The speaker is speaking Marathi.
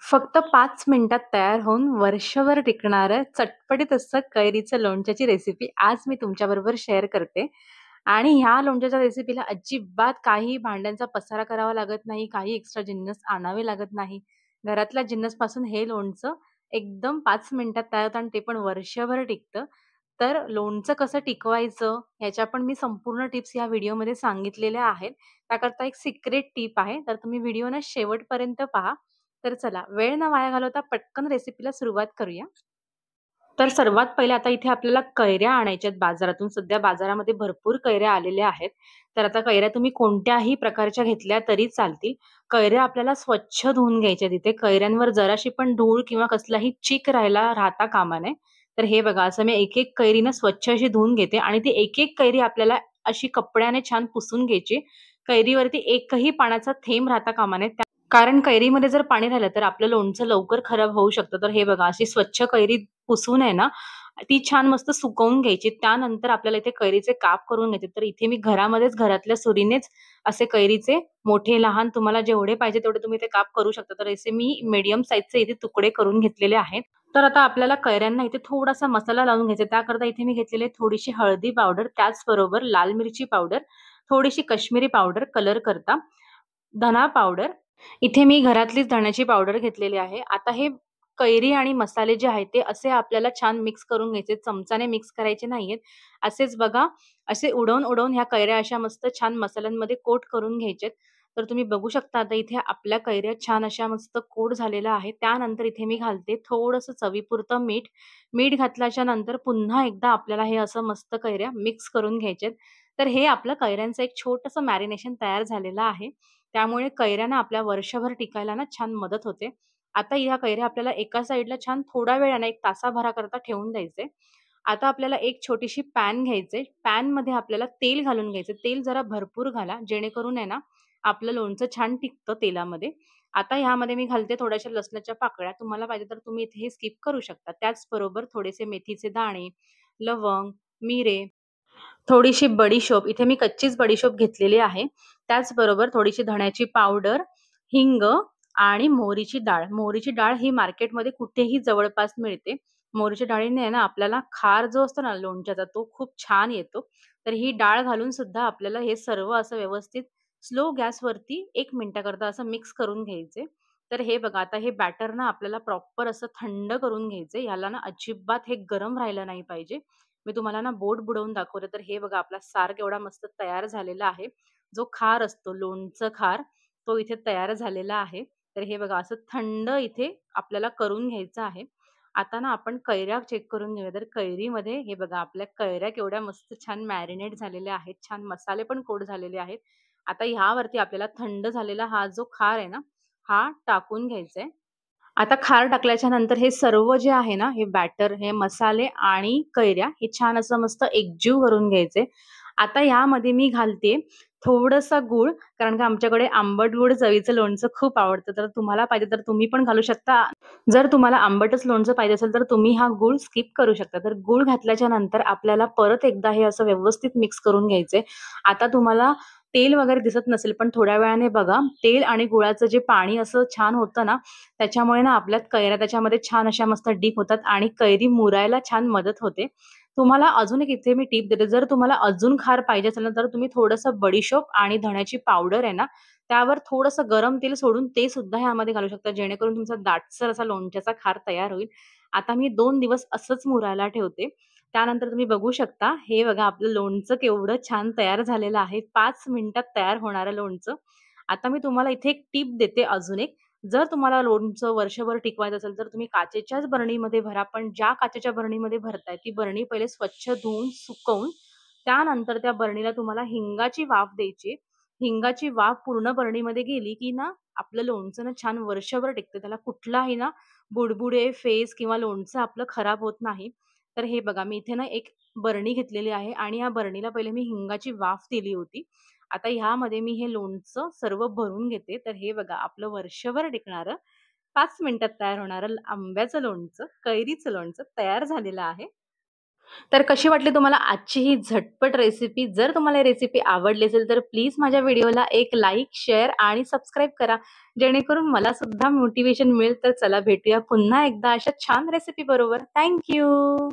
फक्त 5 मिनिटात तयार होऊन वर्षभर टिकणारं चटपटीत असं कैरीचं लोणच्याची रेसिपी आज मी तुमच्याबरोबर शेअर करते. आणि ह्या लोणच्याच्या रेसिपीला अजिबात काही भांड्यांचा पसारा करावा लागत नाही, काही एक्स्ट्रा जिन्नस आणावे लागत नाही. घरातल्या जिन्नसपासून हे लोणचं एकदम 5 मिनिटात तयार होतं आणि ते पण वर्षभर टिकतं. तर लोणचं कसं टिकवायचं ह्याच्या पण मी संपूर्ण टिप्स या व्हिडिओमध्ये सांगितलेल्या आहेत. त्याकरता एक सिक्रेट टिप आहे, तर तुम्ही व्हिडिओ ना शेवटपर्यंत पहा. तर चला वेळ न वाया घालवता पटकन रेसिपीला सुरुवात करूया. तर सर्वात पहिले आता इथे आपल्याला कैऱ्या आणायच्या आहेत बाजारातून. सध्या बाजारामध्ये भरपूर कैऱ्या आलेल्या आहेत. तर आता कैऱ्या तुम्ही कोणत्याही प्रकारच्या घेतल्या तरी चालतील. कैऱ्या आपल्याला स्वच्छ धुवून घ्यायच्या तिथे. कैऱ्यांवर जराशी पण धूळ किंवा कसलाही चिक राहता कामा नये. तर हे बघा असं मी एक-एक कैरी ना स्वच्छ अशी धुवून घेते आणि ती एक-एक कैरी आपल्याला अशी कपड्याने छान पुसून घ्यायची. कैरीवरती एकही पाण्याचा थेंब राहता कामा नये. कारण कैरीमध्ये जर पाणी राहिलं तर आपलं लोणचं लवकर खराब होऊ शकतं. तर हे बघा अशी स्वच्छ कैरी पुसून आहे ना, ती छान मस्त सुकवून घ्यायची. त्यानंतर आपल्याला इथे कैरीचे काप करून घ्यायचे. तर इथे मी घरातल्या सुरीनेच असे कैरीचे मोठे, लहान तुम्हाला जेवढे पाहिजे तेवढे तुम्ही ते काप करू शकता. तर असे मी मीडियम साइजचे इथे तुकडे करून घेतलेले आहेत. तर आता आपल्याला कैऱ्यांना इथे थोडासा मसाला लावून घ्यायचा. त्याकरता इथे मी घेतलेली थोडीशी हळदी पावडर, त्याचबरोबर लाल मिरची पावडर, थोडीशी काश्मीरी पावडर कलर करता, धना पावडर. इथे मी घरातलीच धण्याची पावडर घेतलेली आहे. आता हे कैरी आणि मसाले जे आहेत ते असे आपल्याला छान मिक्स करून घ्यायचे. चमचाने मिक्स करायचे नाहीयेत. असेच बघा, असे उडवून-उडवून ह्या कैऱ्या अशा मस्त छान मसाल्यांमध्ये कोट करून घ्यायचेत. तर तुम्ही बघू शकता आता इथे आपल्या कैऱ्या छान अशा मस्त कोट झालेल्या आहेत. त्यानंतर इथे मी घालते थोडंसं चवीपुरतं मीठ. मीठ घातल्याच्या नंतर पुन्हा एकदा आपल्याला हे असं मस्त कैऱ्या मिक्स करून घ्यायचेत. तर हे आपलं कैऱ्यांचं एक छोटंसं मॅरिनेशन तयार झालेलं आहे. त्यामुळे कैऱ्या ना आपल्या वर्षभर टिकायला ना छान मदत होते. आता ह्या कैऱ्या आपल्याला एका साइडला छान थोडा वेळाने 1 तासाभराकरता ठेवून द्यायचे. आता आपल्याला एक छोटीशी पॅन घ्यायचे. पॅनमध्ये आपल्याला तेल घालून घ्यायचं. तेल जरा भरपूर घाला, जेणेकरून आहे ना, आपलं लोणचं छान टिकतं तेलामध्ये. आता ह्यामध्ये मी घालते थोड्याशा लसणाच्या पाकळ्या. तुम्हाला पाहिजे तर तुम्ही इथे हे स्किप करू शकता. त्याचबरोबर थोडेसे मेथीचे दाणे, लवंग, मिरे, थोडीशी बडीशोप, इथे मी कच्चीच बडीशोप घेतलेली आहे. त्याचबरोबर थोडीशी धण्याची पावडर, हिंग आणि मोहरीची डाळ. मोहरीची डाळ ही मार्केटमध्ये कुठेही जवळपास मिळते. मोहरीच्या डाळीने आहे ना आपल्याला खार जो असतो ना लोणच्याचा तो खूप छान येतो. तर ही डाळ घालून सुद्धा आपल्याला हे सर्व असं व्यवस्थित स्लो गॅसवरती 1 मिनिटाकरता असं मिक्स करून घ्यायचे. तर हे बघा आता हे बॅटर ना आपल्याला प्रॉपर असं थंड करून घ्यायचंय. ह्याला ना अजिबात हे गरम राहिलं नाही पाहिजे. मी तुम्हाला ना बोट बुडवून दाखवते. तर हे बघा आपला सार केवढा मस्त तयार झालेला आहे. जो खार असतो, लोणचं खार, तो इथे तयार झालेला आहे. तर हे बघा असं थंड इथे आपल्याला करून घ्यायचं आहे. आता ना आपण कैऱ्या चेक करून घेऊया. तर कैरीमध्ये हे बघा आपल्या कैऱ्या केवढ्या मस्त छान मॅरिनेट झालेल्या आहेत. छान मसाले पण कोट झालेले आहेत. आता ह्यावरती आपल्याला थंड झालेला हा जो खार आहे ना, हा टाकून घ्यायचा आहे. आता खार टाकल्याच्या नंतर हे सर्व जे आहे ना, हे बॅटर, हे मसाले आणि कैऱ्या हे छान असं मस्त एकजीव करून घ्यायचे. आता ह्यामध्ये मी घालते थोडंसं गूळ, कारण का आमच्याकडे आंबट गोड चवीचं लोणचं खूप आवडतं. तर तुम्हाला पाहिजे तर तुम्ही पण घालू शकता. जर तुम्हाला आंबटच लोणचं पाहिजे असेल तर तुम्ही हा गूळ स्किप करू शकता. तर गूळ घातल्याच्या नंतर आपल्याला परत एकदा हे असं व्यवस्थित मिक्स करून घ्यायचंय. आता तुम्हाला तेल वगैरे दिसत नसेल, पण थोड्या वेळाने बघा तेल आणि गुळाचं जे पाणी असं छान होतं ना, त्याच्यामुळे ना आपल्या कैऱ्या त्याच्यामध्ये छान अशा मस्त डीप होतात आणि कैरी मुरायला छान मदत होते. तुम्हाला अजून एक इथे मी टिप देते. जर तुम्हाला अजून खार पाहिजे असेल ना, तर तुम्ही थोडंसं बडीशोप आणि धण्याची पावडर आहे ना, त्यावर थोडंसं गरम तेल सोडून ते सुद्धा ह्यामध्ये घालू शकता. जेणेकरून तुमचा दाटसर असा लोणच्याचा खार तयार होईल. आता मी 2 दिवस असंच मुरायला ठेवते. त्यानंतर तुम्ही बघू शकता, हे बघा आपलं लोणचं केवढं छान तयार झालेलं आहे. 5 मिनिटात तयार होणारं लोणचं. आता मी तुम्हाला इथे एक टिप देते अजून एक. जर तुम्हाला लोणचं वर्षभर टिकवायचं असेल, तर तुम्ही काचेच्याच बरणीमध्ये भरा. पण ज्या काचेच्या बरणीमध्ये भरताय, ती बरणी पहिले स्वच्छ धुवून, सुकवून, त्यानंतर त्या बरणीला तुम्हाला हिंगाची वाफ द्यायची. हिंगाची वाफ पूर्ण बरणीमध्ये गेली, की ना आपलं लोणचं ना छान वर्षभर टिकतं. त्याला कुठलाही ना बुडबुडे, फेस किंवा लोणचं आपलं खराब होत नाही. तर हे बघा मी इथे ना एक बरणी घेतलेली आहे आणि या बरणीला पहिले मी हिंगाची वाफ दिली होती. आता ह्यामध्ये मी हे लोणचं सर्व भरून घेते. तर हे बघा आपलं वर्षभर टिकणारं 5 मिनिटात तयार होणारं आंब्याचं लोणचं, कैरीचं लोणचं तयार झालेलं आहे. तर कशी वाटली तुम्हाला आजची ही झटपट रेसिपी? जर तुम्हाला ही रेसिपी आवडली असेल तर प्लीज माझ्या व्हिडिओला एक लाईक, शेअर आणि सबस्क्राईब करा. जेणेकरून मला सुद्धा मोटिव्हेशन मिळेल. तर चला भेटूया पुन्हा एकदा अशा छान रेसिपी बरोबर. Thank you.